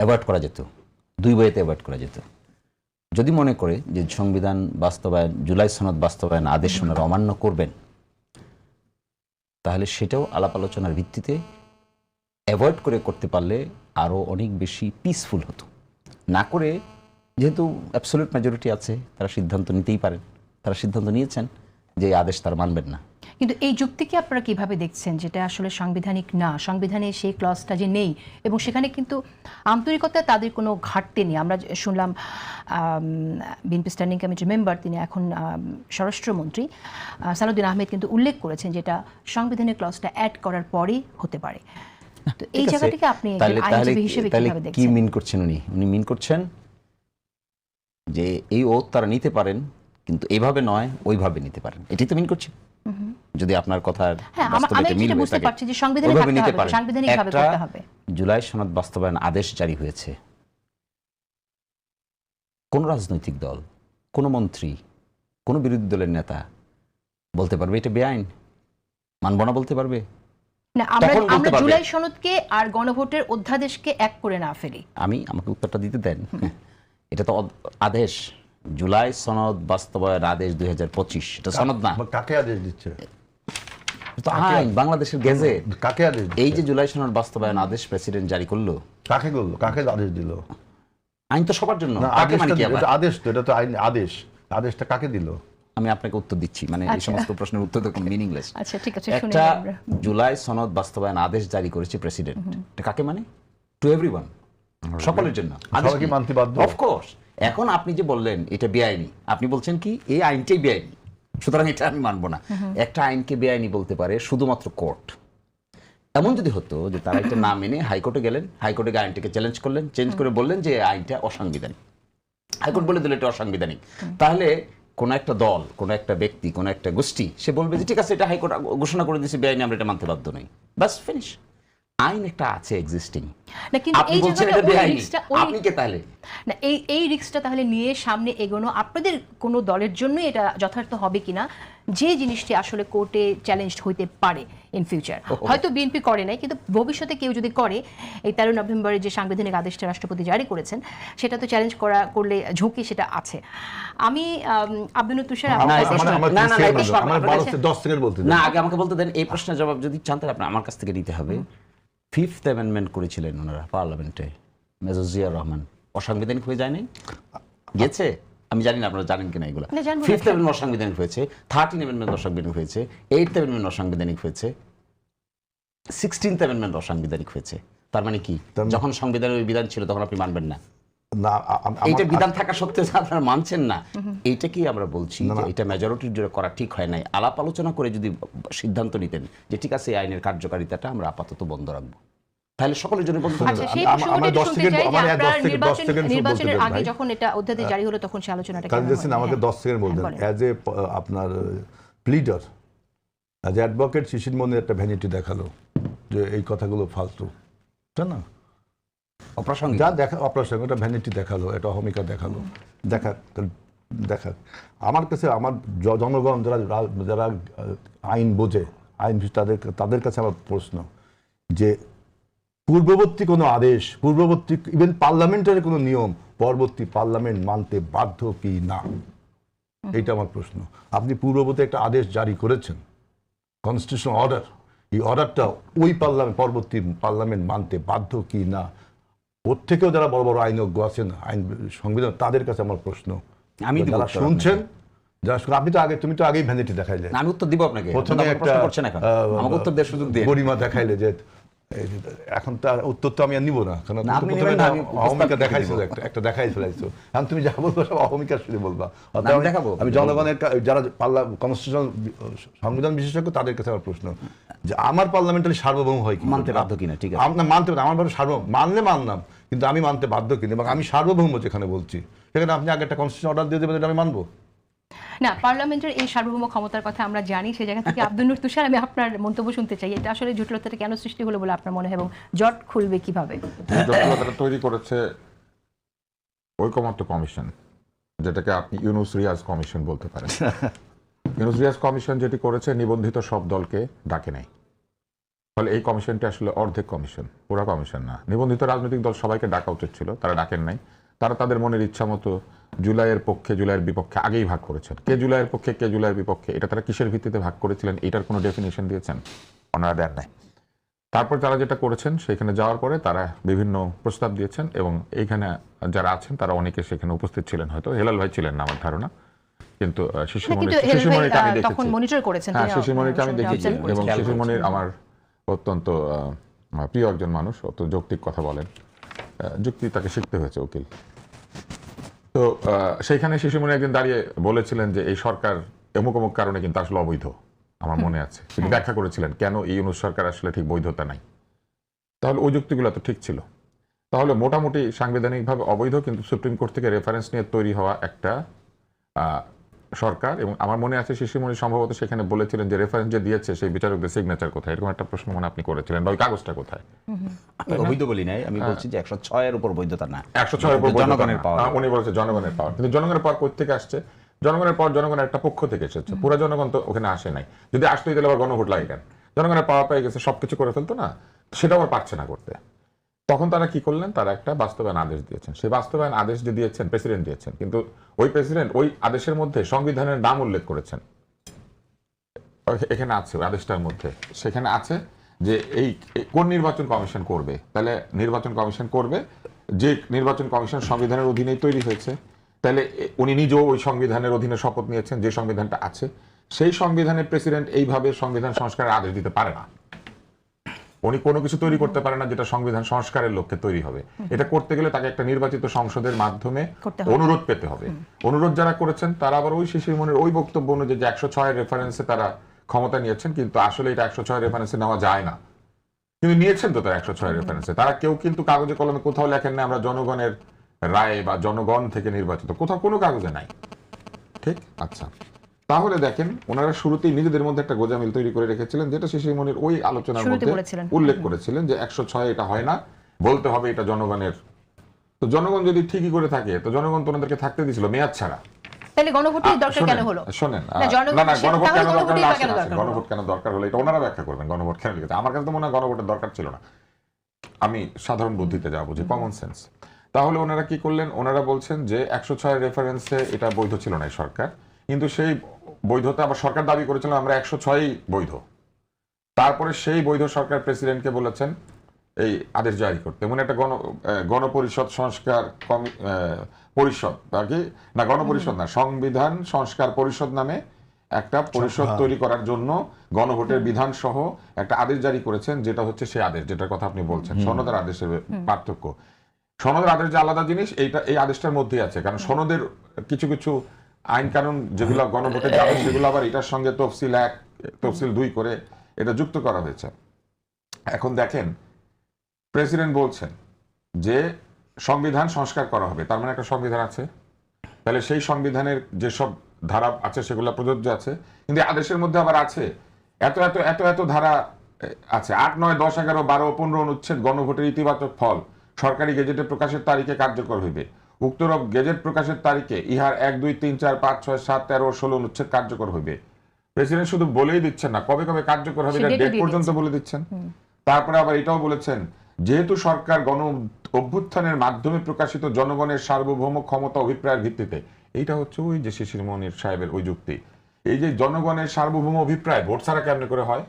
Avoid করা যেত, দুই বইতে অ্যাভয়েড করা যেত। যদি মনে করে যে সংবিধান বাস্তবায়ন, জুলাই সনদ বাস্তবায়ন আদেশ ওনারা অমান্য করবেন, তাহলে সেটাও আলাপ আলোচনার ভিত্তিতে অ্যাভয়েড করে করতে পারলে আরও অনেক বেশি পিসফুল হতো। না করে যেহেতু অ্যাবসলিউট মেজরিটি আছে, তারা সিদ্ধান্ত নিতেই পারেন, তারা সিদ্ধান্ত নিয়েছেন যে এই আদেশ তারা মানবেন না। কিন্তু এই যুক্তিকে আপনারা কিভাবে দেখছেন, যেটা আসলে সাংবিধানিক না, সংবিধানে সেই ক্লজটা যে নেই এবং সেখানে কিন্তু আন্তরিকতায় তাদের কোনো ঘাটতি নেই। আমরা শুনলাম বিএনপি স্ট্যান্ডিং কমিটির মেম্বার, তিনি এখন স্বরাষ্ট্রমন্ত্রী সালাউদ্দিন আহমেদ কিন্তু উল্লেখ করেছেন যেটা সাংবিধানিক ক্লজটা অ্যাড করার পরই হতে পারে। তো এই জায়গাটাকে আপনি আইনজীবী হিসেবে কিভাবে দেখছেন? কি মিন করছেন উনি মিন করছেন যে এই ওত তারা নিতে পারেন, কিন্তু এইভাবে নয় ওইভাবে নিতে পারেন, এটাই তো মিন করছেন। যদি আপনার কথার বাস্তবতা মিল হয়ে থাকে ওইভাবে নিতে পারেন। একটা জুলাই সনদ বাস্তবায়ন আদেশ জারি হয়েছে, কোন রাজনৈতিক দল, কোন মন্ত্রী, কোন বিরোধী দলের নেতা বলতে পারবে এটা বেআইন, মানব না বলতে পারবে না? আমরা জুলাই সনদকে আর গণভোটের অধ্যাদেশকে এক করে না ফেলি। আমাকে উত্তরটা দিতে দেন। এটা তো আদেশ, জুলাই সনদ বাস্তবায়ন আদেশ 2025, এটা সনদ না। কাকে আদেশ দিচ্ছে? তো আইন, বাংলাদেশের গেজেট। কাকে আদেশ? এই যে জুলাই সনদ বাস্তবায়ন আদেশ প্রেসিডেন্ট জারি করলো, কাকে করলো? কাকে আদেশ দিল? আইন তো সবার জন্য। আদেশ তো, এটা তো আইন আদেশ। আদেশটা কাকে দিল? আমি আপনাকে উত্তর দিচ্ছি, মানে এই সমস্ত প্রশ্নের উত্তর তো মিনিংলেস। আচ্ছা ঠিক আছে, একটা জুলাই সনদ বাস্তবায়ন আদেশ জারি করেছে প্রেসিডেন্ট, এটা কাকে মানে? টু এভরিওয়ান, সকলের জন্য। সবাইকে মানতে বাধ্য। অফকোর্স। এখন আপনি যে বললেন এটা বেআইনি, আপনি বলছেন কি এই আইনটাই বেআইনি, সুতরাং এটা আমি মানবো না। একটা আইনকে বেআইনি বলতে পারে শুধুমাত্র কোর্ট। এমন যদি হতো যে তারা এটা না মেনে হাইকোর্টে গেলেন, হাইকোর্টে আইনটাকে চ্যালেঞ্জ করলেন, চেঞ্জ করে বললেন যে আইনটা অসাংবিধানিক, হাইকোর্ট বলে দিল এটা অসাংবিধানিক, তাহলে কোন একটা দল, কোন একটা ব্যক্তি, কোন একটা গোষ্ঠী সে বলবে যে ঠিক আছে এটা হাইকোর্ট ঘোষণা করে দিয়েছে বেআইনি, আমরা এটা মানতে বাধ্য নই, বাস ফিনিশ। আইন একটা আছে এক্সিস্টিং, আপনি বলছেন এটা বেআইনি, আপনি কে তাহলে? না, এই রিস্কটা তাহলে নিয়ে সামনে এগোনো আপনাদের কোনো দলের জন্য এটা যথার্থ হবে কিনা, যে জিনিসটি আসলে কোর্টে চ্যালেঞ্জ হইতে পারে ইন ফিউচার। হয়তো বিএনপি করে নাই, কিন্তু ভবিষ্যতে কেউ যদি করে, এই 13 নভেম্বরে যে সাংবিধানিক আদেশটা রাষ্ট্রপতি জারি করেছেন সেটা তো চ্যালেঞ্জ করলে ঝুঁকি সেটা আছে। আমি আব্দুল তুষার, না আগে আমাকে বলতে দেন, এই প্রশ্নের জবাব যদি চান তাহলে আপনি আমার কাছ থেকে নিতে হবে। 5th অ্যামেন্ডমেন্ট করেছিলেন ওনারা পার্লামেন্টে, মেজর জিয়াউর রহমান, অসাংবিধানিক হয়ে যায় নাই? গেছে? আমি জানি না আপনারা জানেন কিনা এগুলো। 5th অ্যামেন্ডমেন্ট অসাংবিধানিক হয়েছে, 13th অ্যামেন্ডমেন্ট অসাংবিধানিক হয়েছে, 8th অ্যামেন্ডমেন্ট অসাংবিধানিক হয়েছে, 16th অ্যামেন্ডমেন্ট অসাংবিধানিক হয়েছে। তার মানে কি, যখন সংবিধানের ওই বিধান ছিল তখন আপনি মানবেন না? না, এইটা বিধান থাকা সত্ত্বেও আপনারা মানছেন না, এইটা কি আমরা বলছি যে এটা মেজরিটির জন্য করা ঠিক হয় নাই? আলাপ আলোচনা করে যদি সিদ্ধান্ত নিতেন যে ঠিক আছে এই আইনের কার্যকারিতাটা আমরা আপাতত বন্ধ রাখবো, তাহলে সকলের জন্য বন্ধ থাকবে। নির্বাচনের আগে যখন এটা অধ্যাদেশ জারি হলো তখন সেই আলোচনাটা আমাকে 10 সেকেন্ড বলতেন অ্যাজ এ আপনার প্লিডার, অ্যাজ এ অ্যাডভোকেট শিশির মনে একটা ভ্যানিটি দেখালো যে এই কথাগুলো ফালতু, তাই না? যা দেখা অপ্রাসঙ্গিক, এটা ভ্যানিটি দেখালো, এটা অহমিকা দেখালো, দেখাক। আমার কাছে আমার জনগণ যারা আইন বোঝে, আইন তাদের কাছে আমার প্রশ্ন যে পূর্ববর্তী কোনো আদেশ, পূর্ববর্তী ইভেন পার্লামেন্টারি কোনো নিয়ম পরবর্তী পার্লামেন্ট মানতে বাধ্য কি না, এইটা আমার প্রশ্ন। আপনি পূর্ববর্তী একটা আদেশ জারি করেছেন, কনস্টিটিউশনাল অর্ডার, এই অর্ডারটা ওই পরবর্তী পার্লামেন্ট মানতে বাধ্য কি না? ওর থেকেও যারা বড় বড় আইনজ্ঞ আছেন, আইন সংবিধান, তাদের কাছে আমার প্রশ্ন। আমি যারা শুনছেন, আপনি তো আগে, তুমি তো আগেই ভ্যানিটি দেখাইলে, আমি উত্তর দিব আপনাকে। প্রথমে একটা উত্তর দেওয়ার সুযোগ দিন, গরিমা দেখাইলে যে এখন তার উত্তর তো আমি আর নিব না, কারণ অহমিকা দেখাইছিল, একটা দেখাই ফেলাইছো। এখন তুমি যা বলবো সব অহমিকার শুনে বলবা। আমি জনগণের যারা কনস্টিটিউশনাল সংবিধান বিশেষজ্ঞ তাদের কাছে আমার প্রশ্ন যে আমার পার্লামেন্টারি সার্বভৌম হয় কি, মানতে বাধ্য কিনা? ঠিক আছে, আপনার মানতে আমার ভাবে মানলে মানলাম, কিন্তু আমি মানতে বাধ্য কিনা এবং আমি সার্বভৌম যেখানে বলছি সেখানে আপনি আগে একটা কনস্টিটিউশন অর্ডার দিয়ে দেবেন, এটা আমি মানবো না? পার্লামেন্টের এই সার্বভৌম ক্ষমতার কথা আমরা জানি, সেই জায়গা থেকে আব্দুল তুষার আমি আপনার মন্তব্য শুনতে চাই। এটা আসলে জটিলতাটা কেন সৃষ্টি হলো বলে আপনার মনে হয় এবং জট খুলবে কিভাবে? জটিলতাটা তৈরি করেছে ঐকমত্য কমিশন, যেটাকে আপনি ইউনুস রিয়াজ কমিশন বলতে পারেন। ইউনুস রিয়াজ কমিশন যেটি করেছে, নিবন্ধিত সব দলকে ডাকে নাই, ফলে এই কমিশনটি আসলে অর্ধেক কমিশন, পুরো কমিশন না। নিবন্ধিত রাজনৈতিক দল সবাইকে ডাকা উচিত ছিল, তারা ডাকেন নাই। তারা তাদের মনের ইচ্ছা মতো জুলাইয়ের পক্ষে জুলাইয়ের বিপক্ষে আগেই ভাগ করেছেন। কে জুলাইয়ের পক্ষে কে জুলাইয়ের বিপক্ষে, এটা তারা কিসের ভিত্তিতে ভাগ করেছিলেন এটার কোনো ডেফিনেশন দিয়েছেন? ওনারা দেন নাই। তারপর তারা যেটা করেছেন, সেখানে যাওয়ার পরে তারা বিভিন্ন প্রস্তাব দিয়েছেন এবং এইখানে যারা আছেন তারা অনেকে সেখানে উপস্থিত ছিলেন, হয়তো হেলাল ভাই ছিলেন না আমার ধারণা, কিন্তু শিশুমণিকে আমি দেখেছি। তখন মনিটর করেছেন, হ্যাঁ, শিশুমণিকে আমি দেখেছি observe এবং করেছেন। শিশুমণির আমার অত্যন্ত প্রিয় একজন মানুষ, অত যৌক্তিক কথা বলেন, যুক্তি তাকে শিখতে হয়েছে উকিল। তো সেইখানে শিশুমণি একদিন দাঁড়িয়ে বলেছিলেন যে এই সরকার অমুক অমুক কারণে কিন্তু আসলে অবৈধ, আমার মনে আছে। তিনি ব্যাখ্যা করেছিলেন কেন এই ইউনূস সরকার আসলে ঠিক বৈধতা নাই। তাহলে ওই যুক্তিগুলো তো ঠিক ছিল। তাহলে মোটামুটি সাংবিধানিকভাবে অবৈধ কিন্তু সুপ্রিম কোর্ট থেকে রেফারেন্স নিয়ে তৈরি হওয়া একটা সরকার। এবং আমার মনে আছে শিশুমণি সম্ভবত সেখানে বলেছিলেন যে রেফারেন্স যে দিয়েছে সেই বিচারকদের সিগনেচার কোথায়, এরকম একটা প্রশ্ন মনে আপনি করেছিলেন, বা ওই কাগজটা কোথায়? আমি অবৈধ বলি নাই, আমি বলছি যে 106 এর উপর বৈধতা না, 106 এর উপর জনগণের পাওয়ার। উনি বলেছে জনগণের পাওয়ার, কিন্তু জনগণের পাওয়ার কোথা থেকে আসছে? জনগণের পাওয়ার জনগণের একটা পক্ষ থেকে এসেছে, পুরো জনগণ তো ওখানে আসে নাই। যদি আসতোই তাহলে আবার গণভোট লাগে কেন? জনগণের পাওয়ার পেয়ে গেছে, সবকিছু করে ফেলতো না, সেটা আবার পারছে না করতে। তখন তারা কি করলেন? তারা একটা বাস্তবায়ন আদেশ দিয়েছেন। সেই বাস্তবায়ন আদেশ যে দিয়েছেন প্রেসিডেন্ট দিয়েছেন, কিন্তু ওই প্রেসিডেন্ট ওই আদেশের মধ্যে সংবিধানের নাম উল্লেখ করেছেন। এখানে আছে ওই আদেশটার মধ্যে, সেখানে আছে যে এই কোন নির্বাচন কমিশন করবে। তাহলে নির্বাচন কমিশন করবে যে নির্বাচন কমিশন সংবিধানের অধীনেই তৈরি হয়েছে। তাহলে উনি নিজেও ওই সংবিধানের অধীনে শপথ নিয়েছেন, যে সংবিধানটা আছে সেই সংবিধানের প্রেসিডেন্ট এইভাবে সংবিধান সংস্কারের আদেশ দিতে পারে না। উনি কোনো কিছু তৈরি করতে পারে না যেটা সংবিধান সংস্কারের লক্ষ্যে তৈরি হবে। এটা করতে গেলে তাকে একটা নির্বাচিত সংসদের মাধ্যমে অনুরোধ পেতে হবে। অনুরোধ যারা করেছেন তারা আবার ওই শিশুমণির ওই বক্তব্য অনুযায়ী যে 106 রেফারেন্সে তারা ক্ষমতা নিয়েছেন, কিন্তু আসলে এটা 106 রেফারেন্সে নেওয়া যায় না। কিন্তু নিয়েছেন তো তারা 106 রেফারেন্সে। তারা কেউ কিন্তু কাগজে কলমে কোথাও লেখেন না আমরা জনগণের রায় বা জনগণ থেকে নির্বাচিত, কোথাও কোনো কাগজে নাই। ঠিক? আচ্ছা, তাহলে দেখেন ওনারা শুরুতেই নিজেদের মধ্যে একটা গোজামিল তৈরি করে রেখেছিলেন, যেটা শিশুমণির ওই আলোচনার মধ্যে উল্লেখ করেছিলেন যে 106 এটা হয় না, বলতে হবে এটা জনগণের। তো জনগণ যদি ঠিকই করে থাকে, তো জনগণ তো ওনাদেরকে থাকতে দিয়েছিল মেয়াদ ছাড়া। তাহলে গণভোটের দরকার কেন হলো? শোনেন, না, গণভোট কেন দরকার হলো? কেন দরকার হলো? গণভোট কেন দরকার হলো এটা ওনারা ব্যাখ্যা করবেন। গণভোট কেন লিখেছে? আমার কাছে তো মনে হয় গণভোটের দরকার ছিল না। আমি সাধারণ বুদ্ধিতে যা বুঝি, কমন সেন্স। তাহলে ওনারা কি করলেন? ওনারা বলছেন যে 106 রেফারেন্সে এটা বৈধ ছিল না এই সরকার, কিন্তু সেই বৈধতা আবার সরকার দাবি করেছিল আমরা 106 বৈধ। তারপরে সেই বৈধ সরকার প্রেসিডেন্টকে বলেছেন এই আদেশ জারি করতে। এমন একটা গণপরিষদ সংস্কার পরিষদ আর কি, না গণপরিষদ না, সংবিধান সংস্কার পরিষদ নামে একটা পরিষদ তৈরি করার জন্য গণভোটের বিধান সহ একটা আদেশ জারি করেছেন, যেটা হচ্ছে সেই আদেশ যেটার কথা আপনি বলছেন। সনদের আদেশের পার্থক্য, সনদের আদেশ যে আলাদা জিনিস, এইটা এই আদেশটার মধ্যেই আছে। কারণ সনদের কিছু কিছু আইন কানুন যেগুলো গণভোটে যাবে সেগুলো আবার এটার সঙ্গে তফসিল 1 তফসিল 2 করে এটা যুক্ত করা হয়েছে। এখন দেখেন প্রেসিডেন্ট বলছেন যে সংবিধান সংস্কার করা হবে, তার মানে একটা সংবিধান আছে, তাহলে সেই সংবিধানের যেসব ধারা আছে সেগুলো প্রযোজ্য আছে। কিন্তু আদেশের মধ্যে আবার আছে এত এত এত এত ধারা আছে, 8, 9, 10, 11, 12, 15 অনুচ্ছেদ গণভোটের ইতিবাচক ফল সরকারি গেজেটে প্রকাশের তারিখে কার্যকর হইবে। উক্তরূপ গেজেট প্রকাশের তারিখে ইহার 1, 2, 3, 4, 5, 6, 7, 13 ও 16 অনুচ্ছেদ কার্যকর হইবে। প্রেসিডেন্ট শুধু বলেই দিচ্ছেন না, কবে কবে কার্যকর হবে এটা ডেট পর্যন্ত বলে দিচ্ছেন। তারপরে আবার এটাও বলেছেন যেহেতু সরকার গণ অভ্যুত্থানের মাধ্যমে প্রকাশিত জনগণের সার্বভৌম ক্ষমতা অভিপ্রায়ের ভিত্তিতে, এইটা হচ্ছে ওই যে শিশির মনির সাহেবের ওই যুক্তি, এই যে জনগণের সার্বভৌম অভিপ্রায় ভোট ছাড়া কেমনে করে হয়?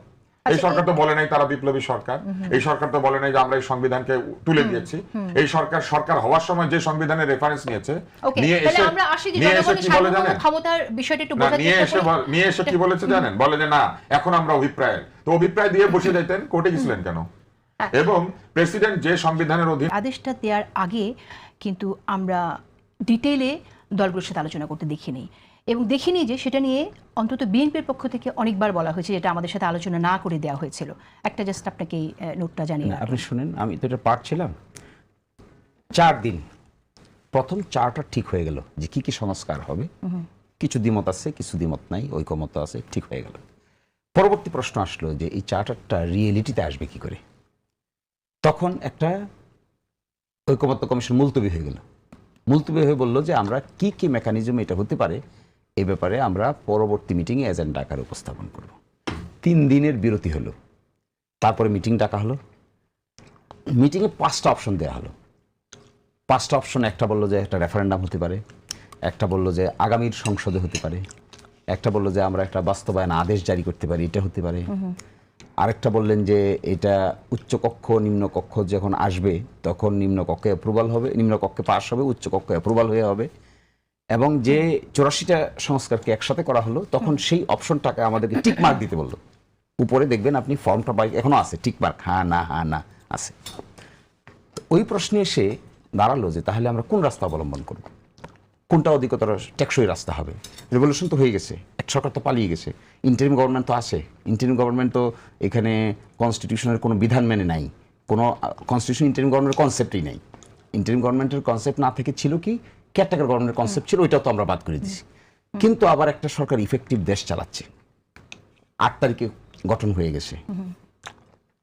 এই সরকার তো বলে নাই তারা বিপ্লবী সরকার, এই সরকার তো বলে নাই যে আমরা এই সংবিধানকে তুলে দিয়েছি। এই সরকার হওয়ার সময় যে সংবিধানের রেফারেন্স নিয়েছে, নিয়ে এসে কি বলে জানেন? ক্ষমতার বিষয়টা একটু বোঝার চেষ্টা করি। নিয়ে এসে কি বলেছে জানেন? বলে যে না এখন আমরা অভিপ্রায়, তো অভিপ্রায় দিয়ে বসে যাইতেন, কোর্টে গেছিলেন কেন? এবং প্রেসিডেন্ট যে সংবিধানের অধীন আদেশটা দেওয়ার আগে কিন্তু আমরা ডিটেইলে দলগুলোর সাথে আলোচনা করতে দেখিনি, এবং দেখিনি যে সেটা নিয়ে অন্তত বিএনপির পক্ষ থেকে অনেকবার বলা হয়েছে যেটা আমাদের সাথে আলোচনা না করে দেওয়া হয়েছিল। একটা জাস্ট আপনাকে নোটটা জানিয়ে আপনি শুনেন, আমি তো এটা পারছিলাম 4 দিন, প্রথম 4টা ঠিক হয়ে গেল যে কি কি সংস্কার হবে। কিছু দ্বিমত আছে, কিছু দ্বিমত নাই, ঐকমত্য আছে, ঠিক হয়ে গেল। পরবর্তী প্রশ্ন আসলো যে এই চার্টারটা রিয়েলিটিতে আসবে কি করে। তখন একটা ঐকমত্য কমিশন মুলতবি হয়ে গেল। মুলতবি হয়ে বলল যে আমরা কি কি মেকানিজম এটা হতে পারে এই ব্যাপারে আমরা পরবর্তী মিটিংয়ে এজেন্ডা আকারে উপস্থাপন করব। 3 দিনের বিরতি হলো। তারপরে মিটিং ডাকা হলো, মিটিংয়ে 5টা অপশন দেওয়া হলো। 5টা অপশন, একটা বললো যে একটা রেফারেন্ডাম হতে পারে, একটা বললো যে আগামীর সংসদে হতে পারে, একটা বললো যে আমরা একটা বাস্তবায়ন আদেশ জারি করতে পারি, এটা হতে পারে, আরেকটা বললেন যে এটা উচ্চকক্ষ নিম্নকক্ষ যখন আসবে তখন নিম্নকক্ষে অ্যাপ্রুভাল হবে, নিম্নকক্ষে পাস হবে, উচ্চকক্ষে অ্যাপ্রুভাল হয়ে হবে, এবং যে 84টা সংস্কারকে একসাথে করা হলো তখন সেই অপশনটাকে আমাদেরকে টিক মার্ক দিতে বললো। উপরে দেখবেন আপনি ফর্মটা বাই এখনো আছে, টিক মার্ক, হ্যাঁ না আছে। তো ওই প্রশ্নে এসে দাঁড়ালো যে তাহলে আমরা কোন রাস্তা অবলম্বন করব, কোনটা অধিকতর টেকসই রাস্তা হবে। রেভলিউশন তো হয়ে গেছে, এক সরকার তো পালিয়ে গেছে, ইন্টারিম গভর্নমেন্ট তো আছে, ইন্টারিম গভর্নমেন্ট তো এখানে কনস্টিটিউশনের কোনো বিধান মেনে নাই, কোনো কনস্টিটিউশন ইন্টারিম গভর্নমেন্টের কনসেপ্টই নাই। ইন্টারিম গভর্নমেন্টের কনসেপ্ট না থেকে ছিল কি কেয়ারটেকার গভর্নমেন্টের কনসেপ্ট ছিল, ওইটাও তো আমরা বাদ করে দিছি। কিন্তু আবার একটা সরকার ইফেক্টিভ দেশ চালাচ্ছে, 8 তারিখে গঠন হয়ে গেছে।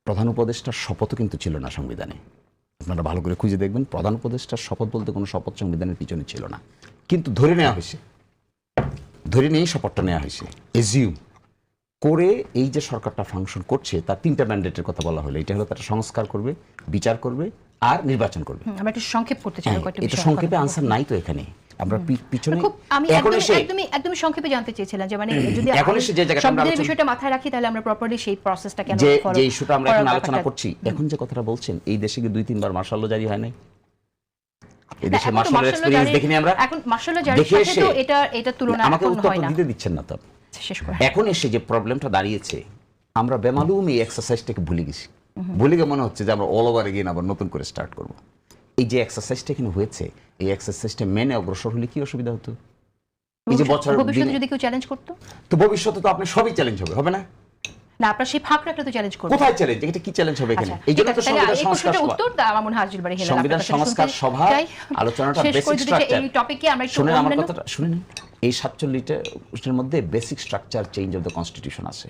প্রধান উপদেষ্টার শপথও কিন্তু ছিল না সংবিধানে, আপনারা ভালো করে খুঁজে দেখবেন। প্রধান উপদেষ্টার শপথ বলতে কোনো শপথ সংবিধানের পিছনে ছিল না, কিন্তু ধরে নেওয়া হয়েছে, ধরে নিয়েই শপথটা নেওয়া হয়েছে। এজিউম করে এই যে সরকারটা ফাংশন করছে তার 3টা ম্যান্ডেটের কথা বলা হলো। এটা হলো তারা সংস্কার করবে, বিচার করবে আর নির্বাচন করবে। আমরা একটু সংক্ষেপ করতে চাই, কয়েকটা এটা বিষয় সংক্ষেপে আনসার নাই তো এখানে। আমরা পিছনে আমি এখন এসে একদমই সংক্ষেপে জানতে চেয়েছিলাম যে মানে যদি এখন এসে যে জায়গাটা আমরা সংবিধানের আলোচনা- বিষয়টা মাথায় রাখি তাহলে আমরা প্রপারলি সেই প্রসেসটা কেন যে follow যে ইস্যুটা আমরা এখন করার আলোচনা ব্যাপারটা- করছি, এখন যে কথাটা বলছেন, এই দেশে কি 2-3 বার মার্শাল ল জারি হয় নাই? এই না, দেশে এখন তো মার্শাল martial law এক্সপেরিয়েন্স জারি- দেখিনি আমরা। এখন মার্শাল ল জারির দেখে সাথে এসে তো এটা তুলনা আমাকে এখন উত্তর হয় না। দিতে দিচ্ছেন না তো। শেষ করে এখন এসে যে প্রবলেমটা দাঁড়িয়েছে, আমরা বেমালুম এই এক্সারসাইজটাকে ভুলে গেছি। ভুলে গিয়ে মনে হচ্ছে যে আমরা অল ওভার এগেইন আবার নতুন করে স্টার্ট করব। এই যে এক্সারসাইজটা এখানে হয়েছে, এই এক্সারসাইজটা মেনে অগ্রসর হলে কি অসুবিধা হতো? এই যে বছর ভবিষ্যতে যদি কেউ চ্যালেঞ্জ করতো, তো ভবিষ্যতে তো আপনি সবই চ্যালেঞ্জ হবে না? না আপনার সেই ফাঁক রাখলে তো চ্যালেঞ্জ করবে। কোথায় চ্যালেঞ্জ? এটা কি চ্যালেঞ্জ হবে এখানে? এই জন্য তো সংবিধান সংস্কার সভা, উত্তর দাও আমার মনে হয় আজিল বাড়ি হেলাল সংবিধান আপনার কাছে সংস্কার শুনতে সভা চাই। আলোচনাটা শেষ করে বেসিক দিতে চাই স্ট্রাকচার। এই টপিকে আমরা একটু শুনেন আমার অন্যান্য- কথাটা, শুনে নিন। এই 47টার মধ্যে basic structure change of the constitution আছে।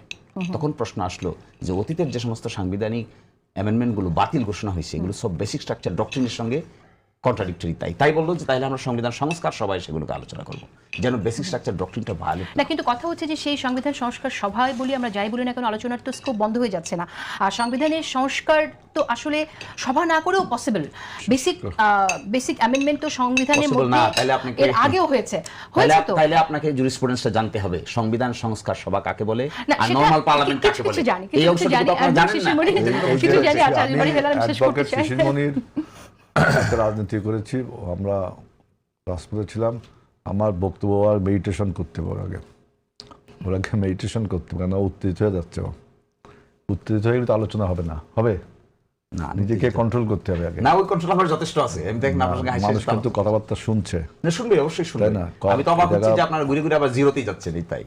তখন প্রশ্ন আসলো যে অতীতের যে সমস্ত সাংবিধানিক অ্যামেন্ডমেন্টগুলো বাতিল ঘোষণা হয়েছে, এগুলো সব বেসিক স্ট্রাকচার ডক্ট্রিনের সঙ্গে কন্ট্রাডিক্টরি। তাই বললো যে তাইলে আমরা সংবিধান সংস্কার সভায় সেগুলোকে আলোচনা করবো, যেন বেসিক স্ট্রাকচার ডক্ট্রিনটা ভালো। না, কিন্তু কথা হচ্ছে যে সেই সংবিধান সংস্কার সভায় বলি আমরা যাই বলি না কেন, আলোচনার তো স্কোপ বন্ধ হয়ে যাচ্ছে না। আর সংবিধানের সংস্কার তো আসলে সভা না করেও পসিবল। বেসিক অ্যামেন্ডমেন্ট তো সংবিধানের Possible মধ্যে না, তাহলে আপনাকে এর আগেও হয়েছে তো। তাইলে আপনাকে জুরিসপ্রুডেন্সটা জানতে হবে, সংবিধান সংস্কার সভা কাকে বলে না, আর সেটা নরমাল পার্লামেন্ট কাকে কিছু বলে। জানি, এই কিছু অংশটুকু জানি, তো আপনারা জানেন না। শিশির মণি- কিছু জানি। আচ্ছা, আজিল বাড়ি হেলাল আমি শেষ করতে অ্যাডভোকেট চাই। শিশির মনির একটা রাজনীতি করেছি, আমরা রাজপথে ছিলাম। আমার বক্তব্য আর মেডিটেশন করতে পারো আগে, ওর আগে মেডিটেশন করতে পারে না, উত্তেজিত হয়ে যাচ্ছে। উত্তেজিত হয়ে গেলে তো আলোচনা হবে না, হবে না, নিজেকে কন্ট্রোল করতে হবে আগে। না, ওই কন্ট্রোল আমার যথেষ্ট আছে। আমি দেখেন আপনার সঙ্গে হাসি মানুষ হাসি কিন্তু কথাবার্তা শুনছে না, শুনবে, অবশ্যই শুনবে। তাই না? আমি তো অবাক হচ্ছি জায়গা- যে আপনারা ঘুরে ঘুরে আবার জিরোতেই যাচ্ছেন। এই তাই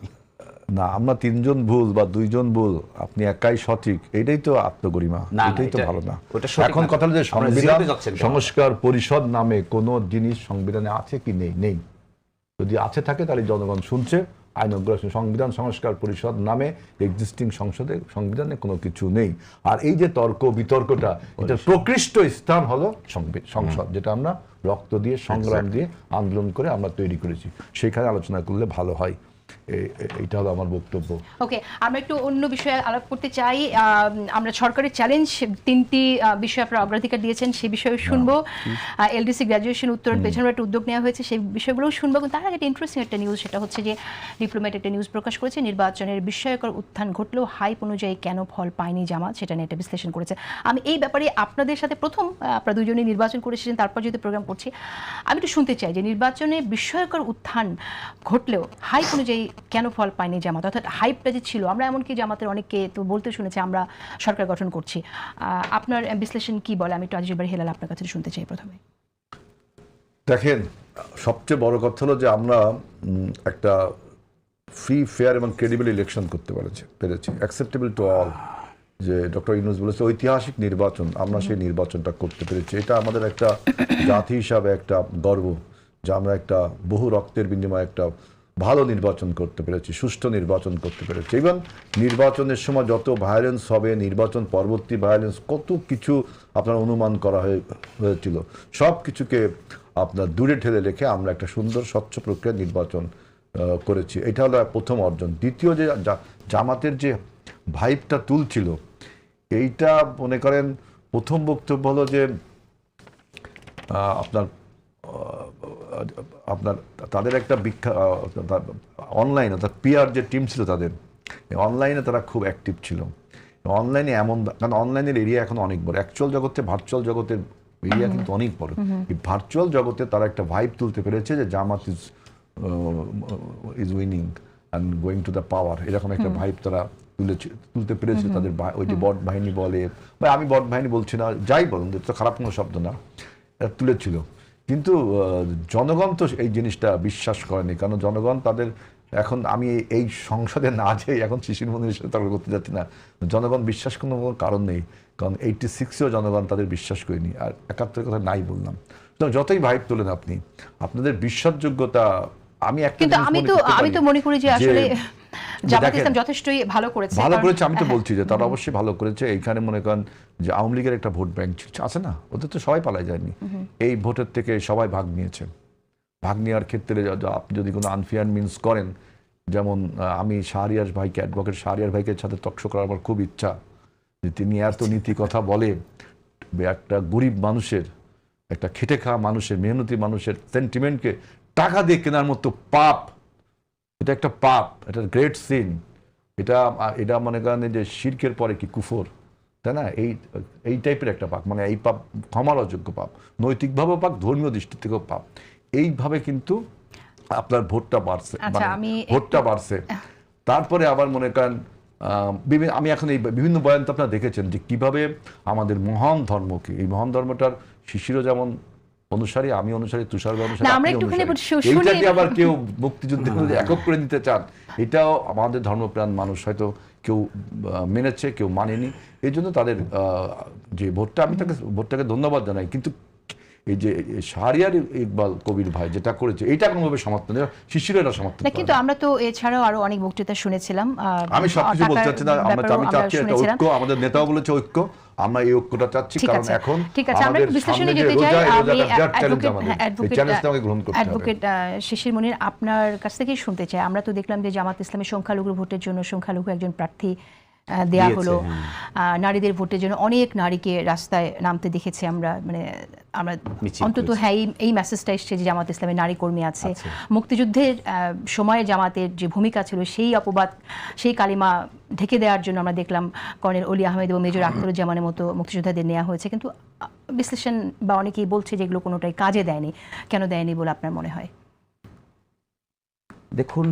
না, আমরা 3জন ভুল বা 2জন ভুল, আপনি একাই সঠিক, এটাই তো আত্মগরিমা, না, এটাই তো এটা- ভালো না। ওটা সঠিক এখন না। কথা হলো যে আপনারা সংবিধান জিরোতে যাচ্ছেন কেন? সংস্কার পরিষদ নামে কোনো জিনিস সংবিধানে আছে কি নেই। যদি আছে থাকে তাহলে জনগণ শুনছে, আইন অগ্রসর। সংবিধান সংস্কার পরিষদ নামে এক্সিস্টিং সংবিধানে কোনো কিছু নেই। আর এই যে তর্ক বিতর্কটা, এটার প্রকৃষ্ট স্থান হলো সংসদ, যেটা আমরা রক্ত দিয়ে সংগ্রাম দিয়ে আন্দোলন করে আমরা তৈরি করেছি। সেখানে আলোচনা করলে ভালো হয়। এইটা হলো আমার বক্তব্য। ওকে, আমরা একটু অন্য বিষয়ে আলাপ করতে চাই। আমরা সরকারের চ্যালেঞ্জ 3টি বিষয়ে আপনারা অগ্রাধিকার দিয়েছেন, সেই বিষয়ে শুনবো। এলডিসি গ্র্যাজুয়েশন উত্তরণ পেছনে একটা উদ্যোগ নেওয়া হয়েছে, সেই বিষয়গুলোও শুনবো। কিন্তু তার আগে একটা ইন্টারেস্টিং একটা নিউজ, সেটা হচ্ছে যে ডিপ্লোম্যাট একটা নিউজ প্রকাশ করেছে, নির্বাচনের বিস্ময়কর উত্থান ঘটলেও হাইপ অনুযায়ী কেন ফল পায়নি জামাত, সেটা নিয়ে একটা বিশ্লেষণ করেছে। আমি এই ব্যাপারে আপনাদের সাথে প্রথম, আপনারা দুজনেই নির্বাচন করেছিলেন, তারপর যেহেতু প্রোগ্রাম করছি, আমি একটু শুনতে চাই যে নির্বাচনে বিস্ময়কর উত্থান ঘটলেও হাইপ অনুযায়ী কেন ফল পায়নি জামাত। অর্থাৎ হাইপটা যে ছিল, আমরা এমনকি জামাতের অনেককে তো বলতে শুনেছি আমরা সরকার গঠন করছি। আপনার বিশ্লেষণ কি বলে? আমি একটু আজিজ বাড়ি হেলাল আপনার কাছে শুনতে চাই প্রথমে। দেখেন, সবচেয়ে বড় কথা হলো যে আমরা একটা ফ্রি, ফেয়ার এবং ক্রেডিবল ইলেকশন করতে পেরেছি, অ্যাকসেপ্টেবল টু অল। যে ডক্টর ইউনূস বলেছে ঐতিহাসিক নির্বাচন, আমরা সেই নির্বাচনটা করতে পেরেছি। এটা আমাদের একটা জাতি হিসাবে একটা গর্ব যে আমরা একটা বহু রক্তের বিনিময়ে একটা ভালো নির্বাচন করতে পেরেছি, সুষ্ঠু নির্বাচন করতে পেরেছি। ইভেন নির্বাচনের সময় যত ভায়োলেন্স হবে, নির্বাচন পরবর্তী ভায়োলেন্স, কত কিছু আপনার অনুমান করা হয়েছিল, সব কিছুকে আপনার দূরে ঠেলে রেখে আমরা একটা সুন্দর স্বচ্ছ প্রক্রিয়া নির্বাচন করেছি। এটা হলো প্রথম অর্জন। দ্বিতীয়, যে জামাতের যে ভাইবটা তুলছিল, এইটা মনে করেন প্রথম বক্তব্য হলো যে আপনার আপনার তাদের একটা অনলাইনে অর্থাৎ পিআর যে টিম ছিল তাদের, অনলাইনে তারা খুব অ্যাক্টিভ ছিল। অনলাইনে এমন, কারণ অনলাইনের এরিয়া এখন অনেক বড়, অ্যাকচুয়াল জগতে ভার্চুয়াল জগতের এরিয়া কিন্তু অনেক বড়। এই ভার্চুয়াল জগতে তারা একটা ভাইব তুলতে পেরেছে যে Jamaat is winning and going to the power, এরকম একটা ভাইব তারা তুলতে পেরেছে। তাদের ওই যে বট বাহিনী বলে, বা আমি বট বাহিনী বলছি না, যাই বলুন, তো খারাপ কোনো শব্দ না, তুলেছিল। কিন্তু জনগণ তো এই জিনিসটা বিশ্বাস করেনি, কারণ জনগণ তাদের এখন, আমি এই সংসদে না যেয়ে এখন শিশির মন্দিরের সাথে তর্ক করতে যাচ্ছি না, জনগণ বিশ্বাস কোনো কারণ নেই, কারণ 86-এও জনগণ তাদের বিশ্বাস করেনি, আর 71-এর কথা নাই বললাম। যতই ভাইব তোলেন আপনি, আপনাদের বিশ্বাসযোগ্যতা, আমি একটা কিন্তু আমি তো মনে করি যে আসলে জামাত ইসলাম যথেষ্টই ভালো করেছে। আমি তো বলছি যে তারা অবশ্যই ভালো করেছে। এইখানে মনে করেন যে আওয়ামী লীগের একটা ভোট ব্যাংক আছে না, ওদের তো সবাই পালায় যায়নি, এই ভোটের থেকে সবাই ভাগ নিয়েছে। ভাগ নেওয়ার ক্ষেত্রে আপনি যদি কোনো আনফেয়ার মিনস করেন, যেমন আমি শাহরিয়ার ভাইকে, অ্যাডভোকেট শাহরিয়ার ভাইকে সাথে টকশো করার আমার খুব ইচ্ছা, যে তিনি এত নীতি কথা বলে, একটা গরিব মানুষের, একটা খেটে খাওয়া মানুষের, মেহনতি মানুষের সেন্টিমেন্টকে টাকা দিয়ে কেনার মতো পাপ, এটা একটা পাপ, এটা গ্রেট সিন, এটা মনে করেন যে শিরকের পরে কি কুফর, তাই না? এই টাইপের একটা পাপ, মানে এই পাপ ক্ষমার অযোগ্য পাপ, নৈতিকভাবেও পাপ, ধর্মীয় দৃষ্টি থেকেও পাপ। এইভাবে কিন্তু আপনার ভোটটা বাড়ছে, ভোটটা বাড়ছে। তারপরে আবার মনে করেন আমি এখন এই বিভিন্ন বয়ান তো আপনারা দেখেছেন যে কিভাবে আমাদের মহান ধর্মকে, এই মহান ধর্মটার শিশিরও যেমন অনুসারী, আমি অনুসারী, তুষার এইটাকে আবার কেউ মুক্তিযুদ্ধের মধ্যে একক করে নিতে চান, এটাও আমাদের ধর্মপ্রাণ মানুষ হয়তো কেউ মেনেছে, কেউ মানেনি। এই জন্য তাদের যে ভোটটা, আমি ভোটটাকে ধন্যবাদ জানাই। কিন্তু এই যে শাহরিয়ার ইকবাল কবির ভাই যেটা করেছে, এটা কোনোভাবে সমর্থন, শিশির এটা সমর্থন না। কিন্তু আমরা তো এছাড়াও আরো অনেক বক্তৃতা শুনেছিলাম, আমি সবকিছু বলতে চাচ্ছি না, আমি চাচ্ছি একটা ঐক্য, আমাদের নেতাও বলেছে ঐক্য, আমরা এই ঐক্যটা চাচ্ছি, কারণ এখন আমাদের সামনে যে রোজা, এই রোজাটা বিরাট চ্যালেঞ্জ আমাদের, এই চ্যালেঞ্জটা আমাকে গ্রহণ করতে হবে। অ্যাডভোকেট শিশির মনির, আপনার কাছ থেকেই শুনতে চাই, আমরা তো দেখলাম যে জামাত ইসলামের সংখ্যালঘু ভোটের জন্য সংখ্যালঘু একজন প্রার্থী দেয়া হলো, নারীদের ভোটের জন্য অনেক নারীকে রাস্তায় নামতে দেখেছি আমরা, মানে আমরা অন্তত হ্যাঁ এই মেসেজটা এসছে যে জামাত ইসলামের নারী কর্মী আছে। মুক্তিযুদ্ধের সময়ে জামাতের যে ভূমিকা ছিল, সেই অপবাদ, সেই কালিমা ঢেকে দেওয়ার জন্য আমরা দেখলাম কর্নেল অলি আহমেদ এবং মেজর আখতারুজ্জামানের মতো মুক্তিযোদ্ধাদের নেওয়া হয়েছে, কিন্তু বিশ্লেষণ বা অনেকেই বলছে যে এগুলো কোনোটাই কাজে দেয়নি। কেন দেয়নি বলে আপনার মনে হয়? দেখুন,